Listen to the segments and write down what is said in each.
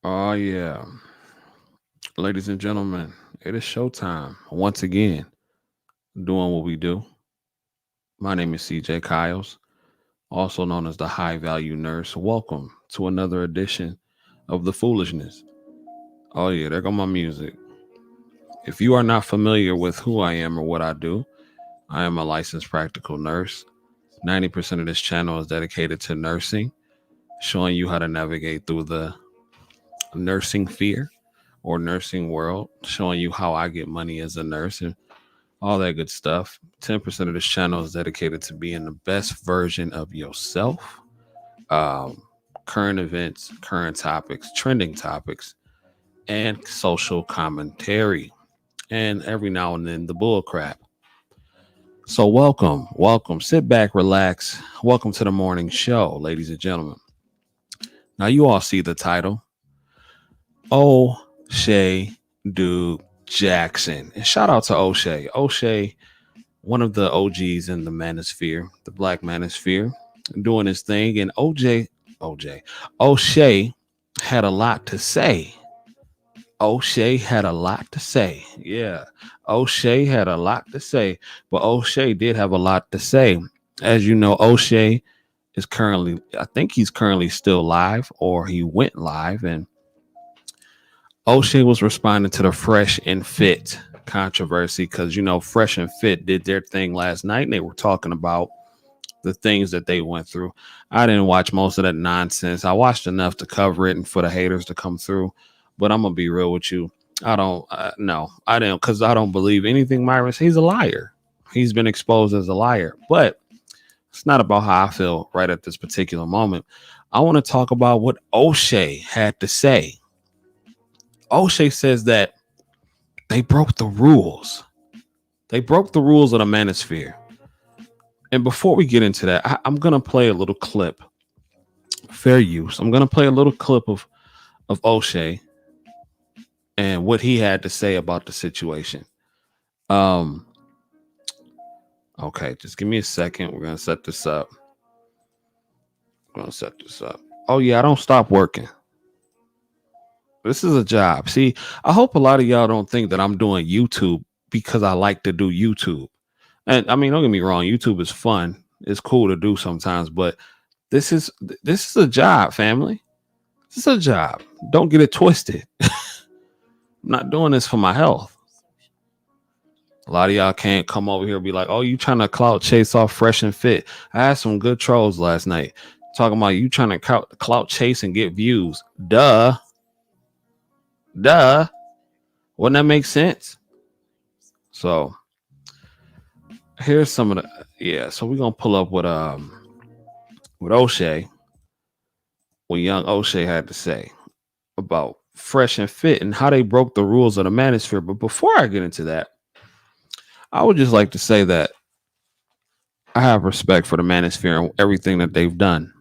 Oh, yeah. Ladies and gentlemen, it is showtime once again, doing what we do. My name is CJ Kyles, also known as the High Value Nurse. Welcome to another edition of The Foolishness. Oh, yeah, there go my music. If you are not familiar with who I am or what I do, I am a licensed practical nurse. 90% of this channel is dedicated to nursing, showing you how to navigate through the nursing fear or nursing world, showing you how I get money as a nurse and all that good stuff. 10% of this channel is dedicated to being the best version of yourself. Um, Current events, current topics, trending topics, and social commentary. And every now and then the bull crap. So welcome. Sit back, relax. Welcome to the morning show, ladies and gentlemen. Now you all see the title. O'Shea Duke Jackson. And shout out to O'Shea. O'Shea, one of the OGs in the Manosphere, the Black Manosphere, doing his thing. And O'Shea had a lot to say. O'Shea had a lot to say. Yeah, O'Shea had a lot to say. But O'Shea did have a lot to say. As you know, O'Shea is currently, I think he's currently still live or he went live. And O'Shea was responding to the Fresh and Fit controversy because, Fresh and Fit did their thing last night and they were talking about the things that they went through. I didn't watch most of that nonsense. I watched enough to cover it and for the haters to come through. But I'm going to be real with you. No, I didn't, because I don't believe anything Myron says. He's a liar. He's been exposed as a liar. But it's not about how I feel right at this particular moment. I want to talk about what O'Shea had to say. O'Shea says that they broke the rules. They broke the rules of the Manosphere. And before we get into that, I'm going to play a little clip. Fair use. I'm going to play a little clip of O'Shea and what he had to say about the situation. Um, okay, just give me a second. We're going to set this up. Oh, yeah, I don't stop working. This is a job. See, I hope a lot of y'all don't think that I'm doing YouTube because I like to do YouTube. And I mean, don't get me wrong, YouTube is fun. It's cool to do sometimes, but this is a job, family. This is a job. Don't get it twisted. I'm not doing this for my health. A lot of y'all can't come over here and be like, oh, you trying to clout chase off Fresh and Fit. I had some good trolls last night talking about you trying to clout chase and get views. Duh. Wouldn't that make sense? So here's some of the so we're gonna pull up what O'Shea, what young O'Shea had to say about Fresh and Fit and how they broke the rules of the Manosphere. But before I get into that, I would just like to say that I have respect for the Manosphere and everything that they've done.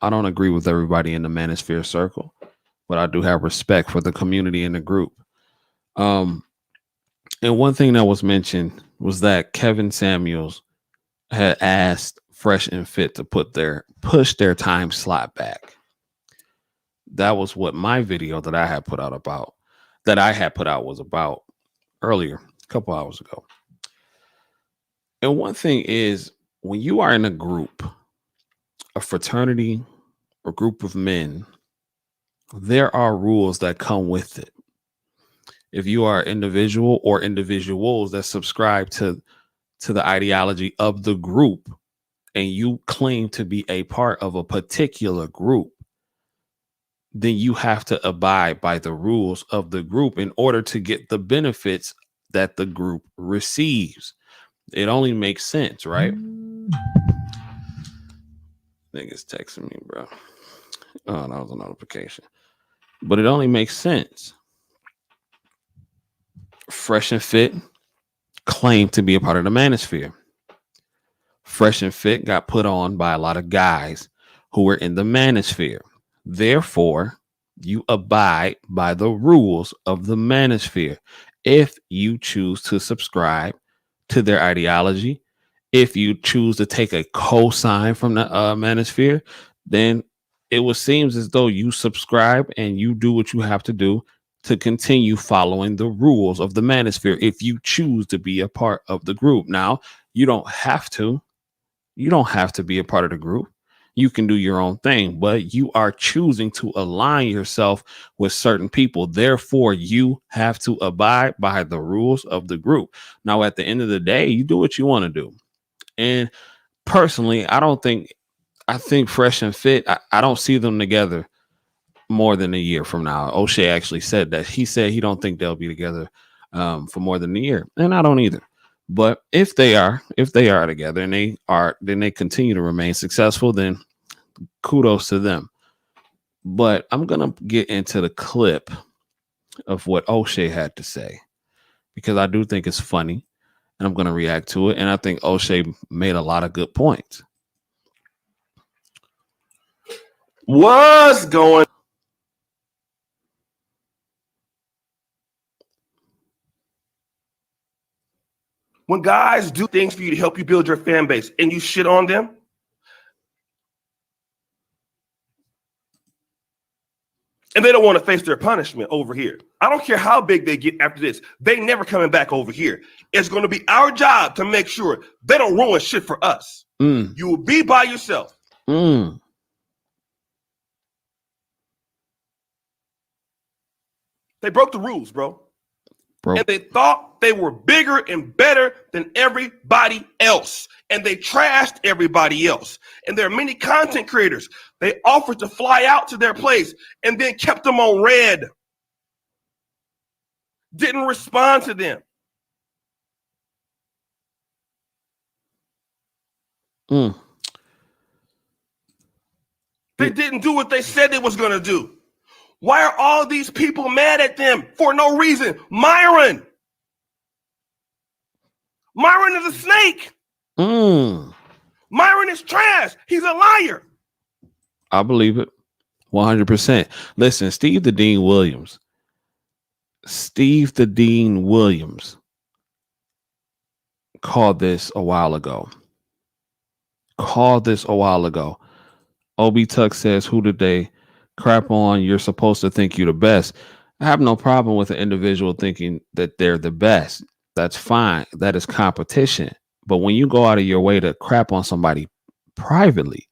I don't agree with everybody in the Manosphere circle, but I do have respect for the community and the group. And one thing that was mentioned was that Kevin Samuels had asked Fresh and Fit to push their time slot back. That was what my video that I had put out was about earlier, a couple hours ago. And one thing is, when you are in a group, a fraternity, or group of men, there are rules that come with it. If you are individual or individuals that subscribe to the ideology of the group and you claim to be a part of a particular group, then you have to abide by the rules of the group in order to get the benefits that the group receives. It only makes sense, right? Niggas texting me, bro. Oh, that was a notification. But it only makes sense. Fresh and Fit claimed to be a part of the Manosphere. Fresh and Fit got put on by a lot of guys who were in the Manosphere. Therefore, you abide by the rules of the Manosphere if you choose to subscribe to their ideology. If you choose to take a cosign from the Manosphere, then it would seems as though you subscribe and you do what you have to do to continue following the rules of the Manosphere if you choose to be a part of the group. Now, you don't have to. You don't have to be a part of the group. You can do your own thing, but you are choosing to align yourself with certain people. Therefore, you have to abide by the rules of the group. Now, at the end of the day, you do what you want to do. And personally, I think Fresh and Fit, I don't see them together more than a year from now. Oshay actually said that. He said he don't think they'll be together for more than a year. And I don't either. But if they are together and then they continue to remain successful, then kudos to them. But I'm gonna get into the clip of what Oshay had to say because I do think it's funny and I'm gonna react to it. And I think Oshay made a lot of good points. What's going when guys do things for you to help you build your fan base and you shit on them? And they don't want to face their punishment over here. I don't care how big they get after this. They never coming back over here. It's going to be our job to make sure they don't ruin shit for us. You will be by yourself. They broke the rules, bro. And they thought they were bigger and better than everybody else. And they trashed everybody else. And there are many content creators. They offered to fly out to their place and then kept them on red. Didn't respond to them. They didn't do what they said they was going to do. Why are all these people mad at them for no reason? Myron is a snake. Myron is trash. He's a liar. I believe it 100%. Listen, Steve the Dean Williams called this a while ago. Obi Tuck says, who did they crap on? You're supposed to think you're the best. I have no problem with an individual thinking that they're the best. That's fine. That is competition. But when you go out of your way to crap on somebody privately,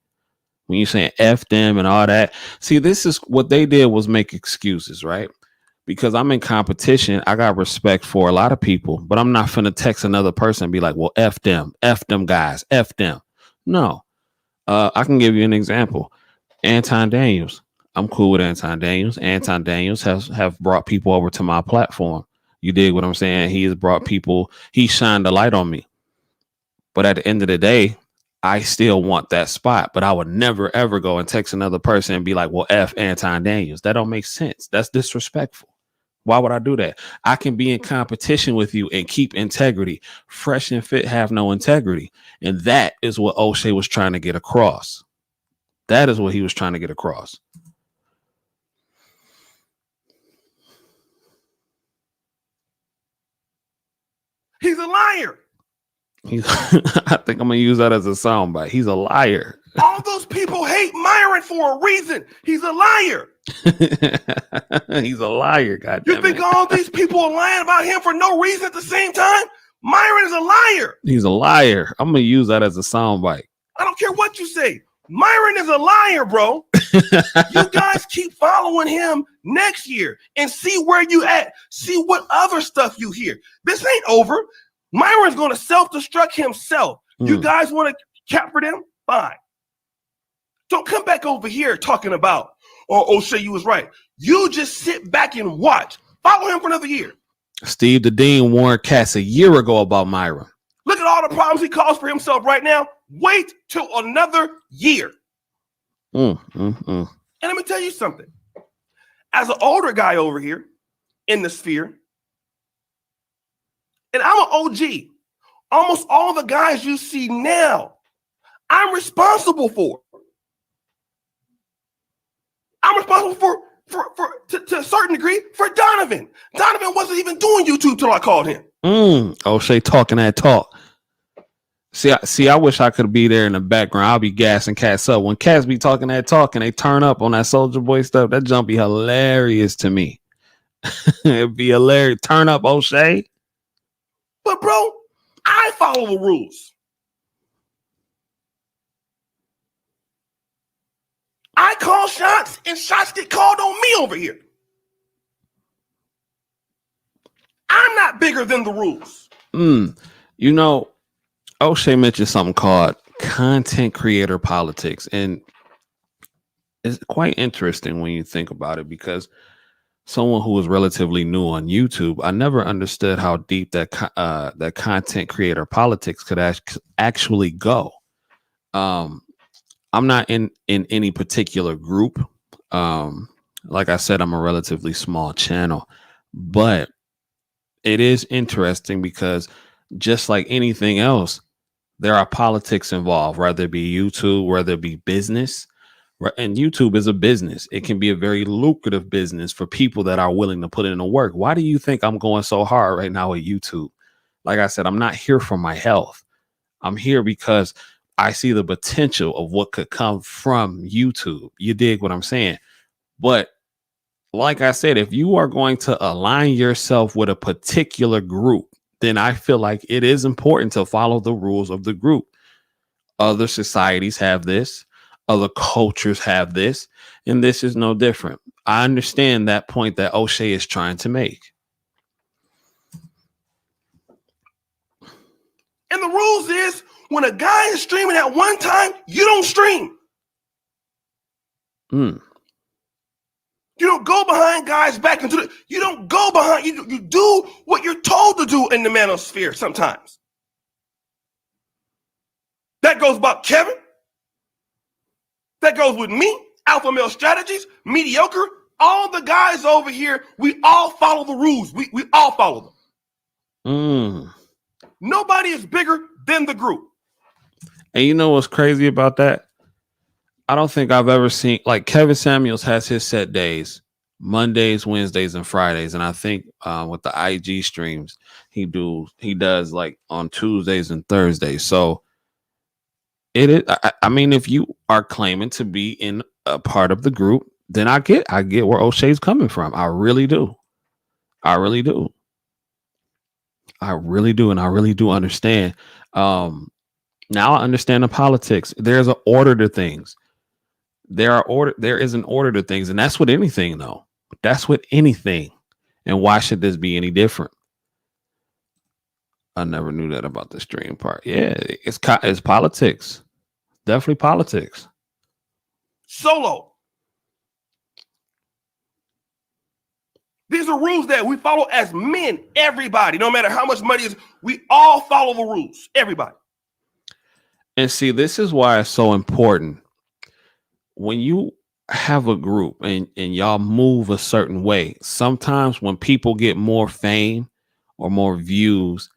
when you're saying F them and all that, see, this is what they did was make excuses, right? Because I'm in competition, I got respect for a lot of people, but I'm not finna text another person and be like, well, F them guys, F them. No. I can give you an example. Anton Daniels. I'm cool with Anton Daniels. Anton Daniels have brought people over to my platform. You dig what I'm saying? He has brought people, he shined a light on me. But at the end of the day, I still want that spot. But I would never, ever go and text another person and be like, well, F Anton Daniels. That don't make sense. That's disrespectful. Why would I do that? I can be in competition with you and keep integrity. Fresh and Fit have no integrity. And that is what Oshay was trying to get across. That is what he was trying to get across. He's a liar. I think I'm going to use that as a soundbite. He's a liar. All those people hate Myron for a reason. He's a liar. He's a liar, goddamn. You think all these people are lying about him for no reason at the same time? Myron is a liar. He's a liar. I'm going to use that as a soundbite. I don't care what you say. Myron is a liar, bro. You guys keep following him next year and see where you at. See what other stuff you hear. This ain't over. Myron's going to self-destruct himself. You guys want to capture them? Fine. Don't come back over here talking about, oh, Oshay, you was right. You just sit back and watch. Follow him for another year. Steve the Dean warned cats a year ago about Myron. Look at all the problems he caused for himself right now. Wait till another year. And let me tell you something. As an older guy over here in the sphere, and I'm an OG, almost all the guys you see now, I'm responsible for. I'm responsible to a certain degree for Donovan. Donovan wasn't even doing YouTube till I called him. Oshay talking that talk. I wish I could be there in the background. I'll be gassing cats up when cats be talking that talk and they turn up on that Soldier Boy stuff. That jump be hilarious to me. It'd be hilarious. Turn up, Oshay. But bro, I follow the rules. I call shots and shots get called on me over here. I'm not bigger than the rules. You know, Oshay mentioned something called content creator politics. And it's quite interesting when you think about it, because someone who was relatively new on YouTube, I never understood how deep that content creator politics could actually go. I'm not in any particular group. Like I said, I'm a relatively small channel, but it is interesting because just like anything else, there are politics involved, whether it be YouTube, whether it be business. And YouTube is a business. It can be a very lucrative business for people that are willing to put in the work. Why do you think I'm going so hard right now with YouTube? Like I said, I'm not here for my health. I'm here because I see the potential of what could come from YouTube. You dig what I'm saying? But like I said, if you are going to align yourself with a particular group, then I feel like it is important to follow the rules of the group. Other societies have this, other cultures have this, and this is no different. I understand that point that Oshay is trying to make. And the rules is when a guy is streaming at one time, you don't stream. You don't go behind guys back into the. You don't go behind. You do what you're told to do in the Manosphere sometimes. That goes about Kevin. That goes with me, Alpha Male Strategies, Mediocre. All the guys over here, we all follow the rules. We all follow them. Nobody is bigger than the group. And you know what's crazy about that? I don't think I've ever seen, like, Kevin Samuels has his set days, Mondays, Wednesdays, and Fridays. And I think with the IG streams, he does like on Tuesdays and Thursdays. So it is. I mean, if you are claiming to be in a part of the group, then I get where Oshay's coming from. I really do. I really do. And I really do understand. Now I understand the politics. There's an order to things. There is an order to things, and that's with anything, though. That's with anything. And why should this be any different? I never knew that about the stream part. Yeah, it's politics. Definitely politics. Solo. These are rules that we follow as men. Everybody, no matter how much money is, we all follow the rules. Everybody. And see, this is why it's so important. When you have a group and y'all move a certain way, sometimes when people get more fame or more views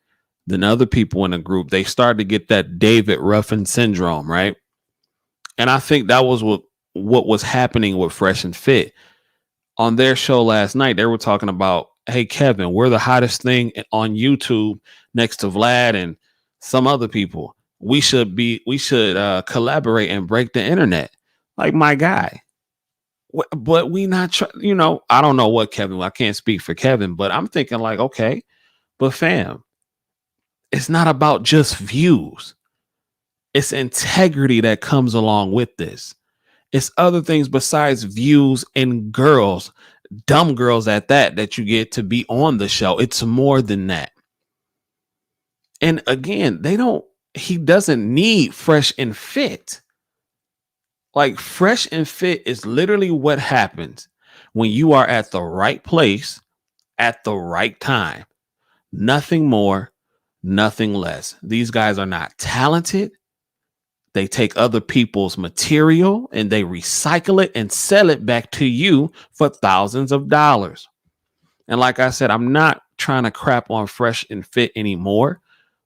than other people in a group, they start to get that David Ruffin syndrome, right? And I think that was what was happening with Fresh and Fit. On their show last night, they were talking about, hey, Kevin, we're the hottest thing on YouTube next to Vlad and some other people. We should collaborate and break the internet. Like, my guy. But we not, I don't know what Kevin, I can't speak for Kevin, but I'm thinking like, okay, but fam, it's not about just views. It's integrity that comes along with this. It's other things besides views and girls, dumb girls at that you get to be on the show. It's more than that. And again, he doesn't need Fresh and Fit. Like, Fresh and Fit is literally what happens when you are at the right place at the right time. Nothing more, nothing less. These guys are not talented. They take other people's material and they recycle it and sell it back to you for thousands of dollars. And like I said, I'm not trying to crap on Fresh and Fit anymore,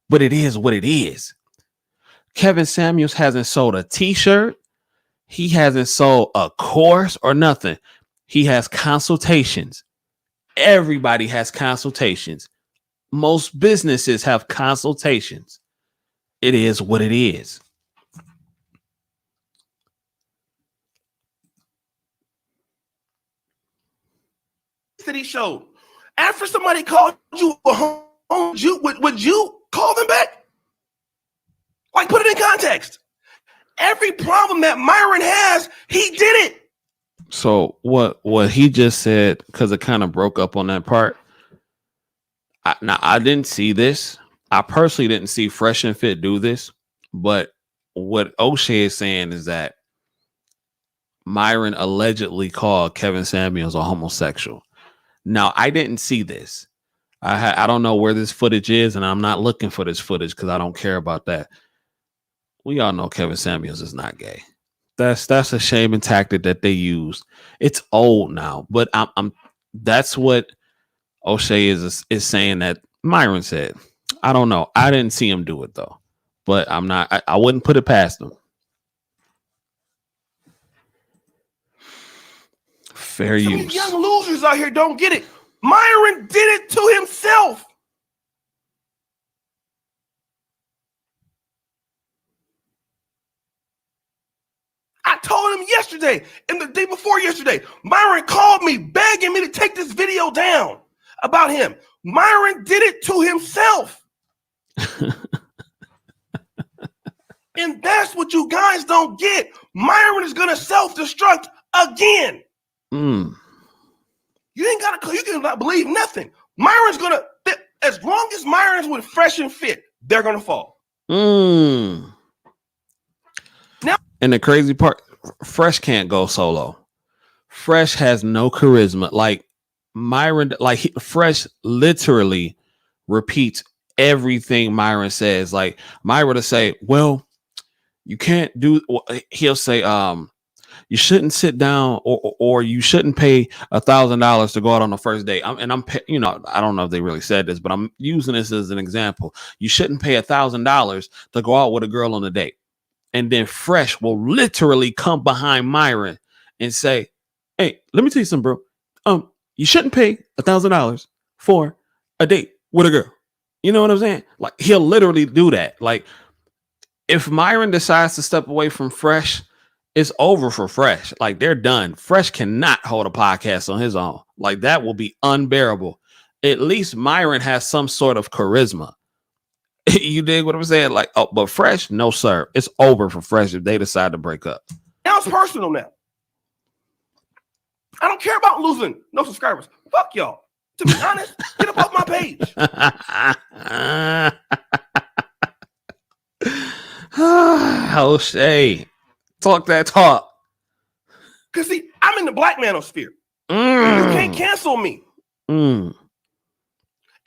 but it is what it is. Kevin Samuels hasn't sold a t-shirt. He hasn't sold a course or nothing. He has consultations. Everybody has consultations. Most businesses have consultations. It is what it is. That he showed. After somebody called you a home, would you call them back? Like, put it in context. Every problem that Myron has, he did it. So what he just said, because it kind of broke up on that part. I didn't see this. I personally didn't see Fresh and Fit do this, but what Oshay is saying is that Myron allegedly called Kevin Samuels a homosexual. Now, I didn't see this. I don't know where this footage is, and I'm not looking for this footage because I don't care about that. We all know Kevin Samuels is not gay. That's a shaming tactic that they use. It's old now, but I'm that's what Oshay is saying that Myron said. I don't know. I didn't see him do it though, but I wouldn't put it past him. Fair Some use. young losers out here don't get it. Myron did it to himself. I told him yesterday and the day before yesterday. Myron called me begging me to take this video down about him. Myron did it to himself. And that's what you guys don't get. Myron is going to self-destruct again. You ain't got to, you cannot believe nothing. Myron's going to, as long as Myron's with Fresh and Fit, they're going to fall. Now, and the crazy part, Fresh can't go solo. Fresh has no charisma. Like Myron, Fresh literally repeats everything Myron says. Like Myron to say, well, you can't do, he'll say, you shouldn't sit down or you shouldn't pay $1,000 to go out on the first date. I don't know if they really said this, but I'm using this as an example. You shouldn't pay $1,000 to go out with a girl on a date. And then Fresh will literally come behind Myron and say, hey, let me tell you something, bro. You shouldn't pay $1,000 for a date with a girl. You know what I'm saying? Like, he'll literally do that. Like, if Myron decides to step away from Fresh, it's over for Fresh. Like, they're done. Fresh cannot hold a podcast on his own. Like, that will be unbearable. At least Myron has some sort of charisma. You dig what I'm saying? Like, oh, but Fresh, no, sir. It's over for Fresh if they decide to break up. Now it's personal now. I don't care about losing no subscribers. Fuck y'all. To be honest, get up off my page. Oshay, talk that talk. Because see, I'm in the black manosphere. You can't cancel me.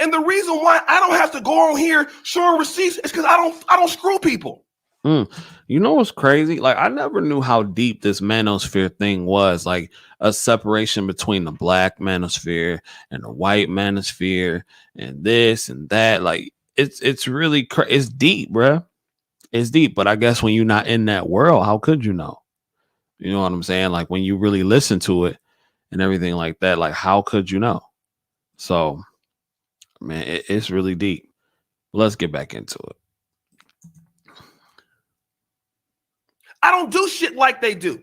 And the reason why I don't have to go on here showing receipts is because I don't screw people. You know what's crazy? Like, I never knew how deep this manosphere thing was. Like, a separation between the black manosphere and the white manosphere and this and that. Like, it's really it's deep, bro. It's deep. But I guess when you're not in that world, how could you know? You know what I'm saying? Like, when you really listen to it and everything like that, like, how could you know? So, man, it's really deep. Let's get back into it. I don't do shit like they do.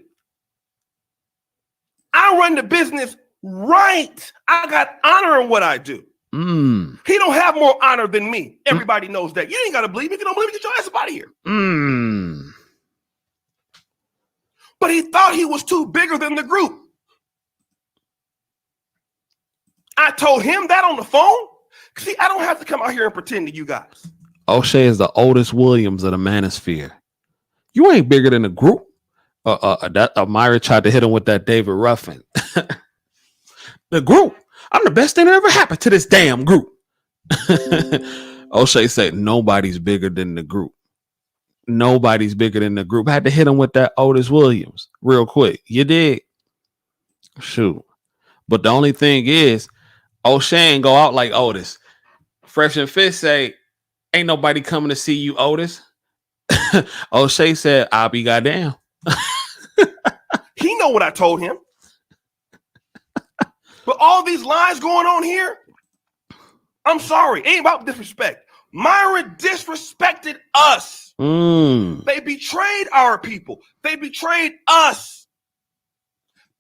I run the business right. I got honor in what I do. He don't have more honor than me. Everybody knows that. You ain't got to believe me. If you don't believe me, get your ass up out of here. But he thought he was too bigger than the group. I told him that on the phone. See, I don't have to come out here and pretend to you guys. Oshay is the Otis Williams of the Manosphere. You ain't bigger than the group. Myron tried to hit him with that David Ruffin. The group. I'm the best thing that ever happened to this damn group. Oshay said nobody's bigger than the group. Nobody's bigger than the group. I had to hit him with that Otis Williams real quick. You did. Shoot. But the only thing is, Oshay ain't go out like Otis. Fresh and Fit say, ain't nobody coming to see you, Otis. Oshay said, I'll be goddamn. He know what I told him. But all these lies going on here, I'm sorry. It ain't about disrespect. Myron disrespected us. Mm. They betrayed our people. They betrayed us.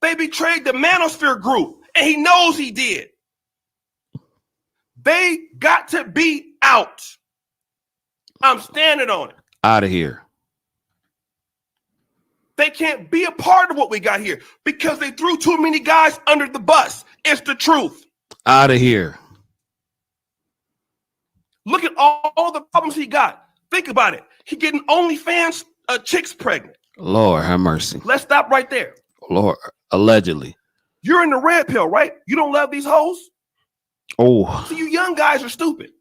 They betrayed the Manosphere group, and he knows he did. They got to be out. I'm standing on it. Out of here. They can't be a part of what we got here because they threw too many guys under the bus. It's the truth. Out of here. Look at all the problems he got. Think about it. He getting OnlyFans chicks pregnant. Lord have mercy. Let's stop right there. Lord, allegedly. You're in the red pill, right? You don't love these hoes? Oh. So you young guys are stupid.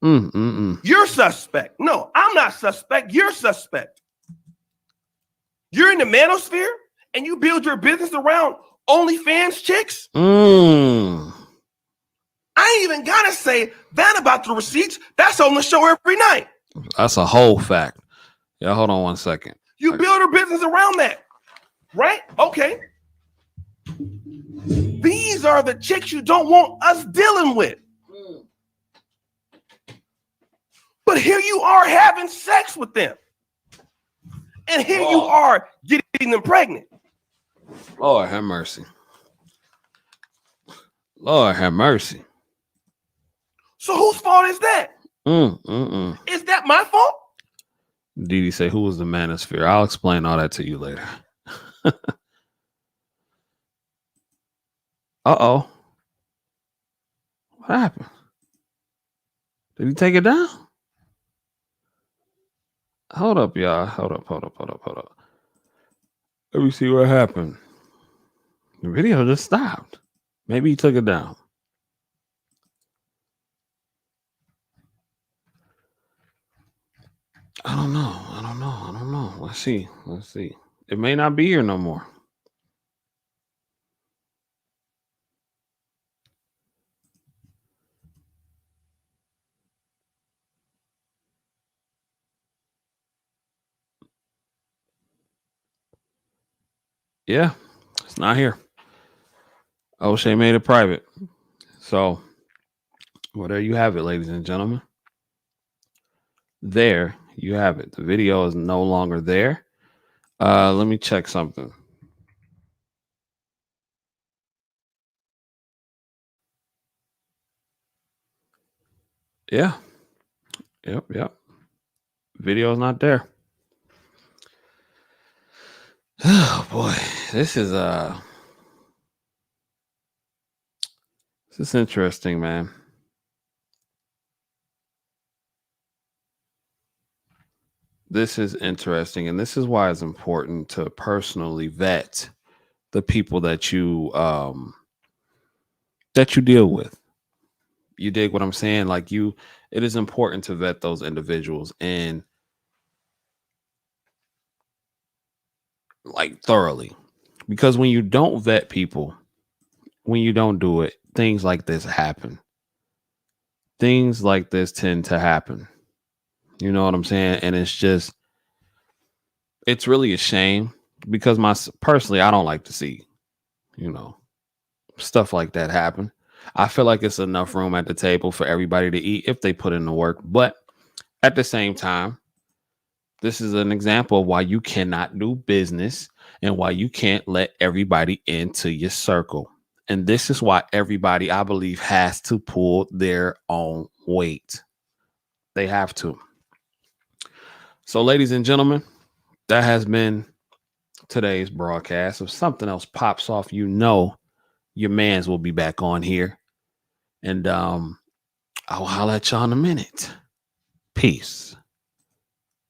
Mm-mm-mm. You're suspect. No, I'm not suspect. You're suspect. You're in the Manosphere and you build your business around OnlyFans chicks? I ain't even gotta say that about the receipts. That's on the show every night. That's a whole fact. Yeah, hold on one second. You build a business around that, right? Okay. These are the chicks you don't want us dealing with. But here you are having sex with them. And here you are getting them pregnant. Lord have mercy. Lord have mercy. So whose fault is that? Is that my fault? Didi say, who was the Manosphere? I'll explain all that to you later. Uh-oh. What happened? Did he take it down? Hold up, y'all. Hold up. Let me see what happened. The video just stopped. Maybe he took it down. I don't know. Let's see. It may not be here no more. Yeah, it's not here. Oshay made it private. So, well, there you have it, ladies and gentlemen. There you have it. The video is no longer there. Let me check something. Yeah. Yep. Video is not there. Oh boy, this is interesting, man. This is interesting, and this is why it's important to personally vet the people that you deal with. You dig what I'm saying? Like it is important to vet those individuals and like thoroughly, because when you don't vet people, when you don't do it, things like this happen. Things like this tend to happen. You know what I'm saying? And it's really a shame because personally, I don't like to see, stuff like that happen. I feel like it's enough room at the table for everybody to eat if they put in the work. But at the same time, this is an example of why you cannot do business and why you can't let everybody into your circle. And this is why everybody, I believe, has to pull their own weight. They have to. So, ladies and gentlemen, that has been today's broadcast. If something else pops off, your mans will be back on here. And I'll holler at y'all in a minute. Peace.